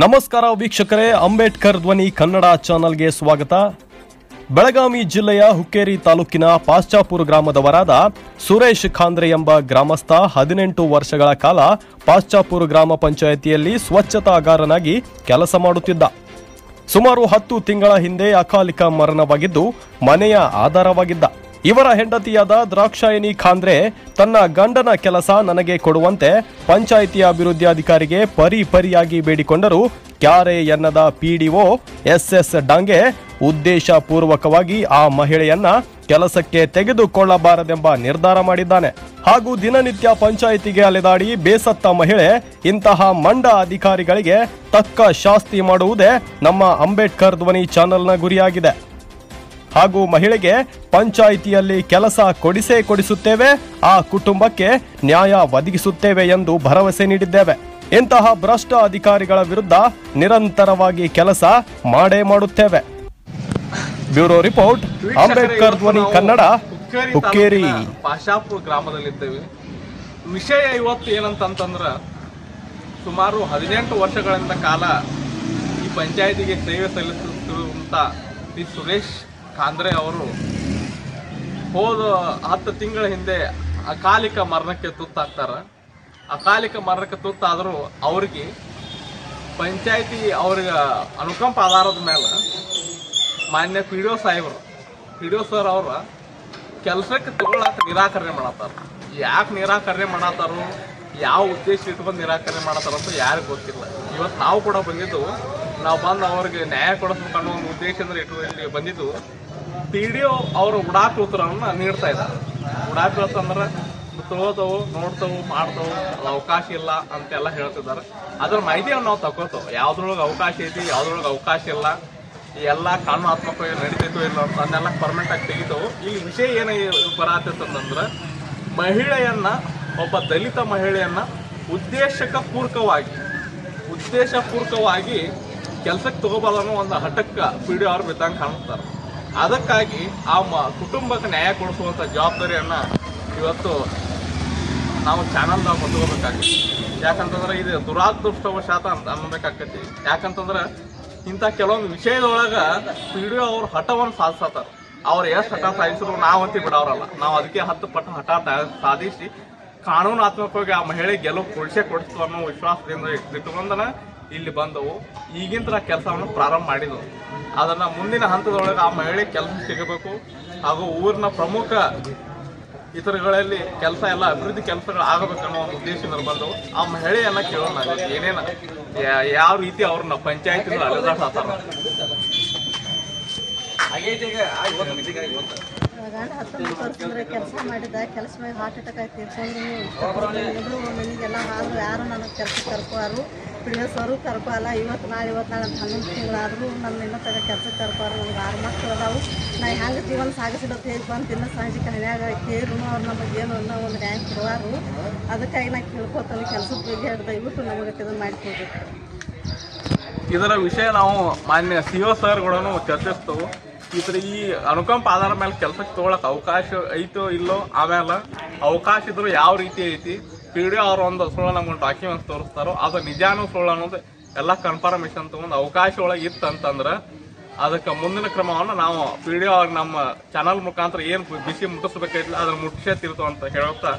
ನಮಸ್ಕಾರ ವೀಕ್ಷಕರೇ, ಅಂಬೇಡ್ಕರ್ ಧ್ವನಿ ಕನ್ನಡ ಚಾನೆಲ್ಗೆ ಸ್ವಾಗತ. ಬೆಳಗಾವಿ ಜಿಲ್ಲೆಯ ಹುಕ್ಕೇರಿ ತಾಲೂಕಿನ ಪಾಶ್ಚಾಪುರ ಗ್ರಾಮದವರಾದ ಸುರೇಶ್ ಖಾಂದ್ರೆ ಎಂಬ ಗ್ರಾಮಸ್ಥ 18 ವರ್ಷಗಳ ಕಾಲ ಪಾಶ್ಚಾಪುರ ಗ್ರಾಮ ಪಂಚಾಯಿತಿಯಲ್ಲಿ ಸ್ವಚ್ಛತಾಗಾರನಾಗಿ ಕೆಲಸ ಮಾಡುತ್ತಿದ್ದ. ಸುಮಾರು 10 ತಿಂಗಳ ಹಿಂದೆ ಅಕಾಲಿಕ ಮರಣವಾಗಿದ್ದು ಮನೆಯ ಆಧಾರವಾಗಿದ್ದ. ಇವರ ಹೆಂಡತಿಯಾದ ದ್ರಾಕ್ಷಾಯಣಿ ಖಾಂದ್ರೆ ತನ್ನ ಗಂಡನ ಕೆಲಸ ನನಗೆ ಕೊಡುವಂತೆ ಪಂಚಾಯಿತಿಯ ಅಭಿವೃದ್ಧಿಯಾಧಿಕಾರಿಗೆ ಪರಿಯಾಗಿ ಬೇಡಿಕೊಂಡರು. ಕ್ಯಾರೆ ಎನ್ನದ ಪಿಡಿಒ SS ಡಾಂಗೆ ಉದ್ದೇಶಪೂರ್ವಕವಾಗಿ ಆ ಮಹಿಳೆಯನ್ನ ಕೆಲಸಕ್ಕೆ ತೆಗೆದುಕೊಳ್ಳಬಾರದೆಂಬ ನಿರ್ಧಾರ ಮಾಡಿದ್ದಾನೆ. ಹಾಗೂ ದಿನನಿತ್ಯ ಪಂಚಾಯಿತಿಗೆ ಅಲೆದಾಡಿ ಬೇಸತ್ತ ಮಹಿಳೆ ಇಂತಹ ಮಂಡ ಅಧಿಕಾರಿಗಳಿಗೆ ತಕ್ಕ ಶಾಸ್ತಿ ಮಾಡುವುದೇ ನಮ್ಮ ಅಂಬೇಡ್ಕರ್ ಧ್ವನಿ ಚಾನೆಲ್ನ ಗುರಿಯಾಗಿದೆ. ಹಾಗೂ ಮಹಿಳೆಗೆ ಪಂಚಾಯಿತಿಯಲ್ಲಿ ಕೆಲಸ ಕೊಡಿಸುತ್ತೇವೆ, ಆ ಕುಟುಂಬಕ್ಕೆ ನ್ಯಾಯ ಒದಗಿಸುತ್ತೇವೆ ಎಂದು ಭರವಸೆ ನೀಡಿದ್ದೇವೆ. ಇಂತಹ ಭ್ರಷ್ಟ ಅಧಿಕಾರಿಗಳ ವಿರುದ್ಧ ನಿರಂತರವಾಗಿ ಕೆಲಸ ಮಾಡುತ್ತೇವೆ. ಬ್ಯೂರೋ ರಿಪೋರ್ಟ್, ಅಂಬೇಡ್ಕರ್ ಧ್ವನಿ ಕನ್ನಡ, ಹುಕ್ಕೇರಿ. ಪಾಶಾಪುರ ಗ್ರಾಮದಲ್ಲಿದ್ದೇವೆ. ವಿಷಯ ಇವತ್ತು ಏನಂತಂದ್ರ, ಸುಮಾರು 18 ವರ್ಷಗಳಿಂದ ಕಾಲ ಈ ಪಂಚಾಯಿತಿಗೆ ಸೇವೆ ಸಲ್ಲಿಸುತ್ತಿರುವಂತ ಈ ಸುರೇಶ್ ಖಾಂದ್ರೆ ಅವರು ಹೋದ 10 ತಿಂಗಳ ಹಿಂದೆ ಅಕಾಲಿಕ ಮರಣಕ್ಕೆ ತುತ್ತಾಗ್ತಾರ. ಅಕಾಲಿಕ ಮರಣಕ್ಕೆ ತುತ್ತಾದರೂ ಅವ್ರಿಗೆ ಪಂಚಾಯಿತಿ ಅವ್ರಿಗೆ ಅನುಕಂಪ ಆಧಾರದ ಮೇಲೆ ಮಾನ್ಯ PDO ಸರ್ ಅವ್ರ ಕೆಲಸಕ್ಕೆ ತಗೊಳಕ್ಕೆ ನಿರಾಕರಣೆ ಮಾಡತ್ತಾರ. ಯಾಕೆ ನಿರಾಕರಣೆ ಮಾಡತ್ತಾರೋ, ಯಾವ ಉದ್ದೇಶ ಇಟ್ಕೊಂಡು ನಿರಾಕರಣೆ ಮಾಡತ್ತಾರ ಅಂತ ಯಾರಿಗೂ ಗೊತ್ತಿಲ್ಲ. ಇವತ್ತು ನಾವು ಕೂಡ ಬಂದಿದ್ದು, ನಾವು ಬಂದು ಅವ್ರಿಗೆ ನ್ಯಾಯ ಕೊಡಿಸ್ಬೇಕು ಅನ್ನೋ ಒಂದು ಉದ್ದೇಶದಿಂದ ಇಲ್ಲಿ ಬಂದಿದ್ದು. PDO ಅವರು ಉಡಾಕ ಉತ್ತರವನ್ನು ನೀಡ್ತಾ ಇದ್ದಾರೆ. ಉಡಾಕ ಅಂತಂದ್ರೆ ತಗೋತವು, ನೋಡ್ತವು, ಮಾಡ್ತವು, ಅದು ಅವಕಾಶ ಇಲ್ಲ ಅಂತೆಲ್ಲ ಹೇಳ್ತಿದ್ದಾರೆ. ಅದ್ರ ಮಾಹಿತಿಯನ್ನು ನಾವು ತಗೋತೇವೆ. ಯಾವ್ದ್ರೊಳಗೆ ಅವಕಾಶ ಐತಿ, ಯಾವ್ದ್ರೊಳಗೆ ಅವಕಾಶ ಇಲ್ಲ, ಎಲ್ಲ ಕಾನೂನಾತ್ಮಕವಾಗಿ ನಡೀತೈತೋ ಇಲ್ಲ ಅಂತ ಅದನ್ನೆಲ್ಲ ಪರ್ಮನೆಂಟ್ ಆಗಿ ತೆಗಿತವು. ಈ ವಿಷಯ ಏನು ಬರತ್ತಂತಂದ್ರೆ, ಮಹಿಳೆಯನ್ನ, ಒಬ್ಬ ದಲಿತ ಮಹಿಳೆಯನ್ನ ಉದ್ದೇಶಪೂರ್ವಕವಾಗಿ ಕೆಲಸಕ್ಕೆ ತಗೋಬಾರ್ದು ಅನ್ನೋ ಒಂದು ಹಠಕ್ಕ PDO ಅವ್ರು ಬಿದ್ದಂಗೆ ಕಾಣಿಸ್ತಾರೆ. ಅದಕ್ಕಾಗಿ ಆ ಕುಟುಂಬಕ್ಕೆ ನ್ಯಾಯ ಕೊಡಿಸುವಂಥ ಜವಾಬ್ದಾರಿಯನ್ನ ಇವತ್ತು ನಾವು ಚಾನಲ್ದಾಗ ಹೊಂದ್ಕೋಬೇಕಾಗ್ತದೆ. ಯಾಕಂತಂದ್ರೆ ಇದು ದುರಾದೃಷ್ಟವಶಾತ್ ಅಂತ ಅನ್ನಬೇಕಾಗ್ತೈತಿ. ಯಾಕಂತಂದ್ರೆ ಇಂಥ ಕೆಲವೊಂದು ವಿಷಯದೊಳಗೆ PDO ಅವ್ರ ಹಠವನ್ನು ಸಾಧಿಸ್ತಾರೆ. ಅವ್ರು ಎಷ್ಟು ಹಠ ಸಾಧಿಸಿದ್ರು ನಾವಂತಿ ಬಿಡೋರಲ್ಲ. ನಾವು ಅದಕ್ಕೆ 10 ಪಟ್ಟು ಹಠ ಸಾಧಿಸಿ ಕಾನೂನಾತ್ಮಕವಾಗಿ ಆ ಮಹಿಳೆ ಗೆಲುವು ಕೊಡಿಸ್ತು ಅನ್ನೋ ವಿಶ್ವಾಸದಿಂದ ಇಟ್ಟುಕೊಂಡನ ಇಲ್ಲಿ ಬಂದವು. ಈಗಿಂತ ಕೆಲಸವನ್ನು ಪ್ರಾರಂಭ ಮಾಡಿದವು. ಅದನ್ನ ಮುಂದಿನ ಹಂತದೊಳಗೆ ಆ ಮಹಿಳೆ ಕೆಲಸ ಸಿಗಬೇಕು. ಹಾಗೂ ಊರಿನ ಪ್ರಮುಖ ಇತರಗಳಲ್ಲಿ ಕೆಲಸ ಎಲ್ಲ ಅಭಿವೃದ್ಧಿ ಕೆಲಸಗಳು ಆಗಬೇಕನ್ನೋ ಒಂದು ಉದ್ದೇಶದಿಂದ ಬಂದವು. ಆ ಮಹಿಳೆಯನ್ನ ಕೇಳೋಣ, ಏನೇನ ಯಾವ ರೀತಿ ಅವ್ರನ್ನ ಪಂಚಾಯತಿಂದ ಅಲೆದಾಡ್ತಾರ. ಗಂಡ 19 ವರ್ಷದಿಂದ ಕೆಲಸ ಮಾಡಿದ, ಕೆಲಸ ಮೇಲೆ ಹಾರ್ಟ್ ಅಟ್ಯಾಕ್ ಆಯ್ತು. ಮನೆಗೆಲ್ಲ ಆದರೂ ಯಾರು ನನಗೆ ಕೆಲಸಕ್ಕೆ ಕರ್ಕೋರು, PDO ಸರು ಕರ್ಕೋಲ್ಲ. ಇವತ್ತು ನಾಳೆ 11 ತಿಂಗಳಾದರೂ ನನ್ನ ಇನ್ನೂ ಕೆಲಸಕ್ಕೆ ಕರ್ಕೋರು. ನನಗೆ 6 ಮಕ್ಕಳು ಅದಾವು. ನಾ ಹೆಂಗೆ ಜೀವನ ಸಾಗಿಸಿಡೋದು ಹೇಗೆ ಬಂದು ದಿನ ಸಾಂಜಿಕ ಹನ್ಯಾಗ ಕೇರು ಅವ್ರು ನಮಗೆ ಏನು ಅನ್ನೋ ಒಂದು ನ್ಯಾಯ ಕೊಡುವಾರು. ಅದಕ್ಕಾಗಿ ನಾ ಕೇಳ್ಕೊತಾನೆ, ಕೆಲಸದ ಬಗ್ಗೆ ದಯವಿಟ್ಟು ನಮಗೆ ಇದನ್ನು ಮಾಡಿಕೊಡ್ಬೇಕು. ಇದರ ವಿಷಯ ನಾವು ಮಾನ್ಯ CO ಸರ್ಗಳನ್ನು ಚರ್ಚಿಸ್ತೇವೆ. ಈ ಅನುಕಂಪ ಆಧಾರ ಮೇಲೆ ಕೆಲಸಕ್ಕೆ ತಗೊಳಕ್ ಅವಕಾಶ ಐತೋ ಇಲ್ಲೋ, ಆಮೇಲೆ ಅವಕಾಶ ಇದ್ರು ಯಾವ ರೀತಿ ಐತಿ, PDO ಅವ್ರ ಒಂದು ಸುಳ್ಳು ನಮ್ಗೆ ಡಾಕ್ಯುಮೆಂಟ್ಸ್ ತೋರಿಸ್ತಾರೋ ಅದು ನಿಜಾನು ಸುಳ್ಳು ಅನ್ನೋದು ಎಲ್ಲ ಕನ್ಫರ್ಮೇಶನ್ ತಗೊಂಡು ಅವಕಾಶ ಒಳಗೆ ಇತ್ತಂತಂದ್ರೆ ಅದಕ್ಕೆ ಮುಂದಿನ ಕ್ರಮವನ್ನು ನಾವು PDO ಅವ್ರಿಗೆ ನಮ್ಮ ಚಾನಲ್ ಮುಖಾಂತರ ಏನು ಬಿಸಿ ಮುಟ್ಟಿಸ್ಬೇಕಾಯ್ತಿಲ್ಲ ಅದನ್ನ ಮುಟ್ಟಿಸೇ ತಿರ್ತು ಅಂತ ಹೇಳುತ್ತಾ